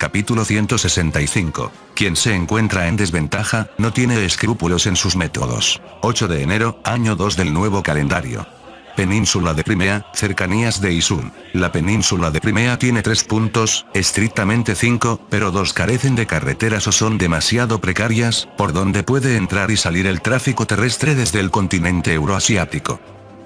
Capítulo 165. Quien se encuentra en desventaja, no tiene escrúpulos en sus métodos. 8 de enero, año 2 del nuevo calendario. Península de Crimea, cercanías de Isun. La península de Crimea tiene 3 puntos, estrictamente 5, pero 2 carecen de carreteras o son demasiado precarias, por donde puede entrar y salir el tráfico terrestre desde el continente euroasiático.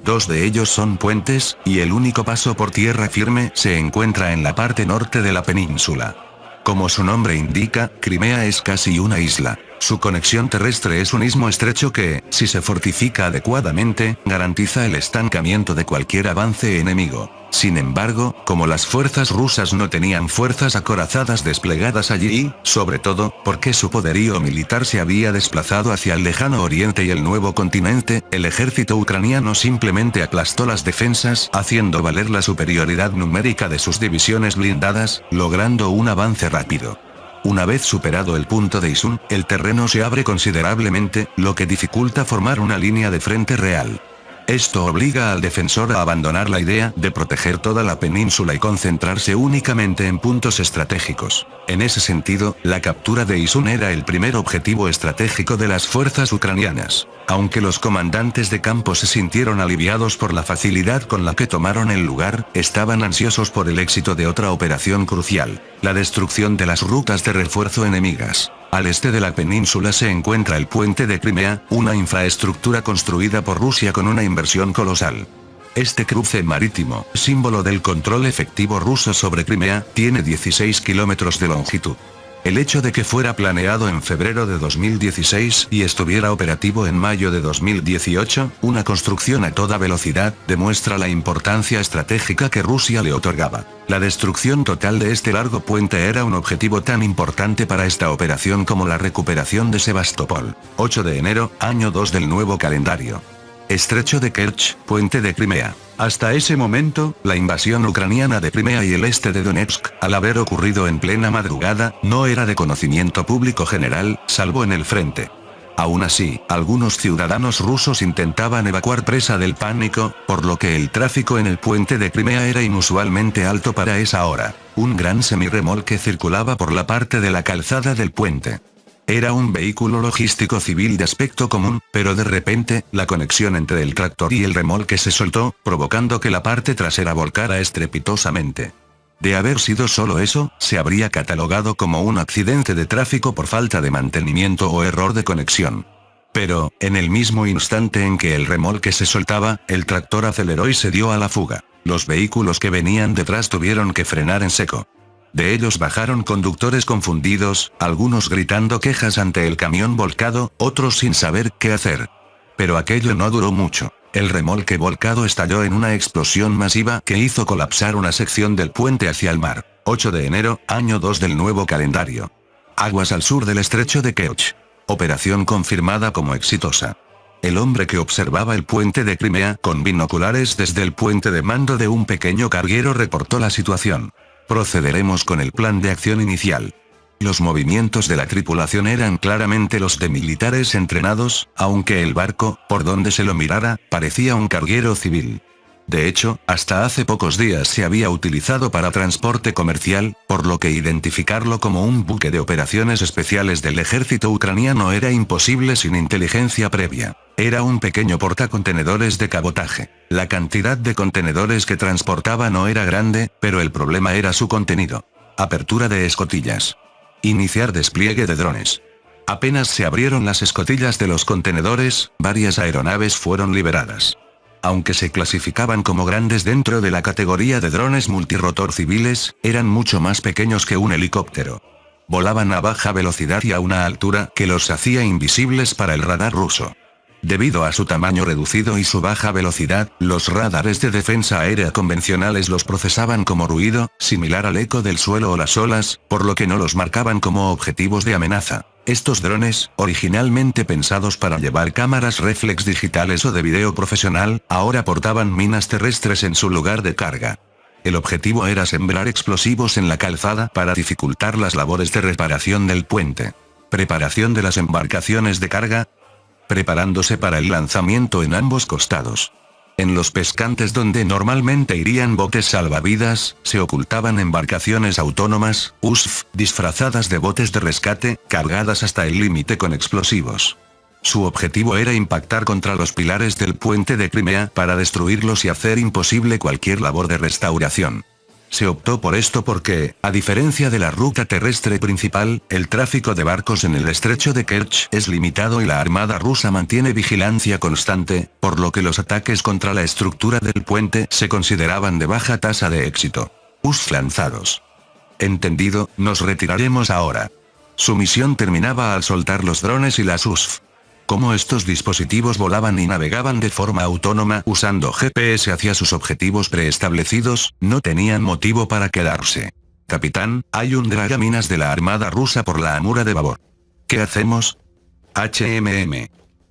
2 de ellos son puentes, y el único paso por tierra firme se encuentra en la parte norte de la península. Como su nombre indica, Crimea es casi una isla. Su conexión terrestre es un istmo estrecho que, si se fortifica adecuadamente, garantiza el estancamiento de cualquier avance enemigo. Sin embargo, como las fuerzas rusas no tenían fuerzas acorazadas desplegadas allí, sobre todo, porque su poderío militar se había desplazado hacia el lejano oriente y el nuevo continente, el ejército ucraniano simplemente aplastó las defensas, haciendo valer la superioridad numérica de sus divisiones blindadas, logrando un avance rápido. Una vez superado el punto de Isun, el terreno se abre considerablemente, lo que dificulta formar una línea de frente real. Esto obliga al defensor a abandonar la idea de proteger toda la península y concentrarse únicamente en puntos estratégicos. En ese sentido, la captura de Isun era el primer objetivo estratégico de las fuerzas ucranianas. Aunque los comandantes de campo se sintieron aliviados por la facilidad con la que tomaron el lugar, estaban ansiosos por el éxito de otra operación crucial: la destrucción de las rutas de refuerzo enemigas. Al este de la península se encuentra el puente de Crimea, una infraestructura construida por Rusia con una inversión colosal. Este cruce marítimo, símbolo del control efectivo ruso sobre Crimea, tiene 16 kilómetros de longitud. El hecho de que fuera planeado en febrero de 2016 y estuviera operativo en mayo de 2018, una construcción a toda velocidad, demuestra la importancia estratégica que Rusia le otorgaba. La destrucción total de este largo puente era un objetivo tan importante para esta operación como la recuperación de Sebastopol. 8 de enero, año 2 del nuevo calendario. Estrecho de Kerch, puente de Crimea. Hasta ese momento, la invasión ucraniana de Crimea y el este de Donetsk, al haber ocurrido en plena madrugada, no era de conocimiento público general, salvo en el frente. Aún así, algunos ciudadanos rusos intentaban evacuar presa del pánico, por lo que el tráfico en el puente de Crimea era inusualmente alto para esa hora. Un gran semirremolque circulaba por la parte de la calzada del puente. Era un vehículo logístico civil de aspecto común, pero de repente, la conexión entre el tractor y el remolque se soltó, provocando que la parte trasera volcara estrepitosamente. De haber sido solo eso, se habría catalogado como un accidente de tráfico por falta de mantenimiento o error de conexión. Pero, en el mismo instante en que el remolque se soltaba, el tractor aceleró y se dio a la fuga. Los vehículos que venían detrás tuvieron que frenar en seco. De ellos bajaron conductores confundidos, algunos gritando quejas ante el camión volcado, otros sin saber qué hacer. Pero aquello no duró mucho. El remolque volcado estalló en una explosión masiva que hizo colapsar una sección del puente hacia el mar. 8 de enero, año 2 del nuevo calendario. Aguas al sur del estrecho de Kerch. Operación confirmada como exitosa. El hombre que observaba el puente de Crimea con binoculares desde el puente de mando de un pequeño carguero reportó la situación. Procederemos con el plan de acción inicial. Los movimientos de la tripulación eran claramente los de militares entrenados, aunque el barco, por donde se lo mirara, parecía un carguero civil. De hecho, hasta hace pocos días se había utilizado para transporte comercial, por lo que identificarlo como un buque de operaciones especiales del ejército ucraniano era imposible sin inteligencia previa. Era un pequeño portacontenedores de cabotaje. La cantidad de contenedores que transportaba no era grande, pero el problema era su contenido. Apertura de escotillas. Iniciar despliegue de drones. Apenas se abrieron las escotillas de los contenedores, varias aeronaves fueron liberadas. Aunque se clasificaban como grandes dentro de la categoría de drones multirotor civiles, eran mucho más pequeños que un helicóptero. Volaban a baja velocidad y a una altura que los hacía invisibles para el radar ruso. Debido a su tamaño reducido y su baja velocidad, los radares de defensa aérea convencionales los procesaban como ruido, similar al eco del suelo o las olas, por lo que no los marcaban como objetivos de amenaza. Estos drones, originalmente pensados para llevar cámaras reflex digitales o de video profesional, ahora portaban minas terrestres en su lugar de carga. El objetivo era sembrar explosivos en la calzada para dificultar las labores de reparación del puente. Preparación de las embarcaciones de carga. Preparándose para el lanzamiento en ambos costados. En los pescantes donde normalmente irían botes salvavidas, se ocultaban embarcaciones autónomas, USV, disfrazadas de botes de rescate, cargadas hasta el límite con explosivos. Su objetivo era impactar contra los pilares del puente de Crimea para destruirlos y hacer imposible cualquier labor de restauración. Se optó por esto porque, a diferencia de la ruta terrestre principal, el tráfico de barcos en el estrecho de Kerch es limitado y la armada rusa mantiene vigilancia constante, por lo que los ataques contra la estructura del puente se consideraban de baja tasa de éxito. USV lanzados. Entendido, nos retiraremos ahora. Su misión terminaba al soltar los drones y las USV. Como estos dispositivos volaban y navegaban de forma autónoma usando GPS hacia sus objetivos preestablecidos, no tenían motivo para quedarse. Capitán, hay un dragaminas de la armada rusa por la Amura de babor. ¿Qué hacemos?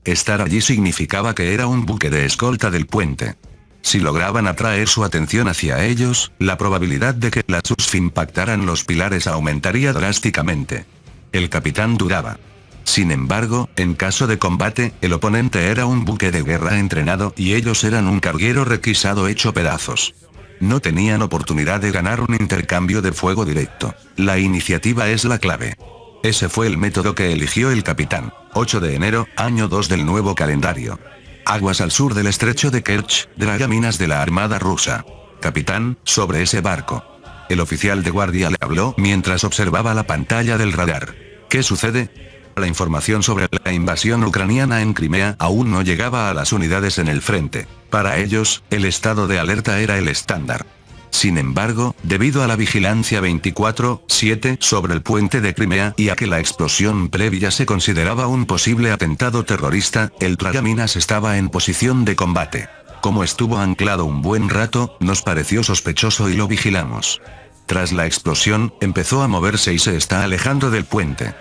Estar allí significaba que era un buque de escolta del puente. Si lograban atraer su atención hacia ellos, la probabilidad de que las USV impactaran los pilares aumentaría drásticamente. El capitán dudaba. Sin embargo, en caso de combate, el oponente era un buque de guerra entrenado y ellos eran un carguero requisado hecho pedazos. No tenían oportunidad de ganar un intercambio de fuego directo. La iniciativa es la clave. Ese fue el método que eligió el capitán. 8 de enero, año 2 del nuevo calendario. Aguas al sur del estrecho de Kerch, dragaminas de la armada rusa. Capitán, sobre ese barco. El oficial de guardia le habló mientras observaba la pantalla del radar. ¿Qué sucede? La información sobre la invasión ucraniana en Crimea aún no llegaba a las unidades en el frente. Para ellos, el estado de alerta era el estándar. Sin embargo, debido a la vigilancia 24/7 sobre el puente de Crimea y a que la explosión previa se consideraba un posible atentado terrorista, el dragaminas estaba en posición de combate. Como estuvo anclado un buen rato, nos pareció sospechoso y lo vigilamos. Tras la explosión, empezó a moverse y se está alejando del puente.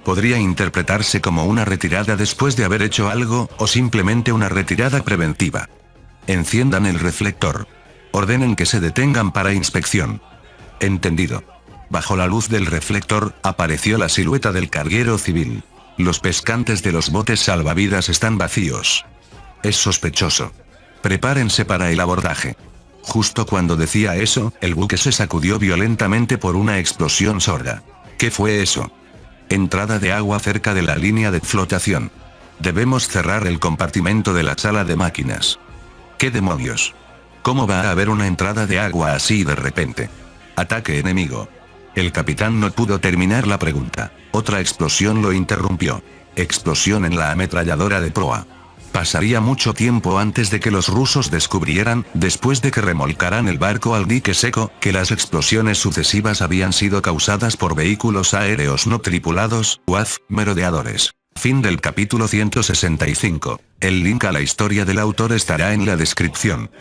Podría interpretarse como una retirada después de haber hecho algo, o simplemente una retirada preventiva. Enciendan el reflector. Ordenen que se detengan para inspección. Entendido. Bajo la luz del reflector, apareció la silueta del carguero civil. Los pescantes de los botes salvavidas están vacíos. Es sospechoso. Prepárense para el abordaje. Justo cuando decía eso, el buque se sacudió violentamente por una explosión sorda. ¿Qué fue eso? Entrada de agua cerca de la línea de flotación. Debemos cerrar el compartimento de la sala de máquinas. ¿Qué demonios? ¿Cómo va a haber una entrada de agua así de repente? Ataque enemigo. El capitán no pudo terminar la pregunta. Otra explosión lo interrumpió. Explosión en la ametralladora de proa. Pasaría mucho tiempo antes de que los rusos descubrieran, después de que remolcaran el barco al dique seco, que las explosiones sucesivas habían sido causadas por vehículos aéreos no tripulados, UAV, merodeadores. Fin del capítulo 165. El link a la historia del autor estará en la descripción.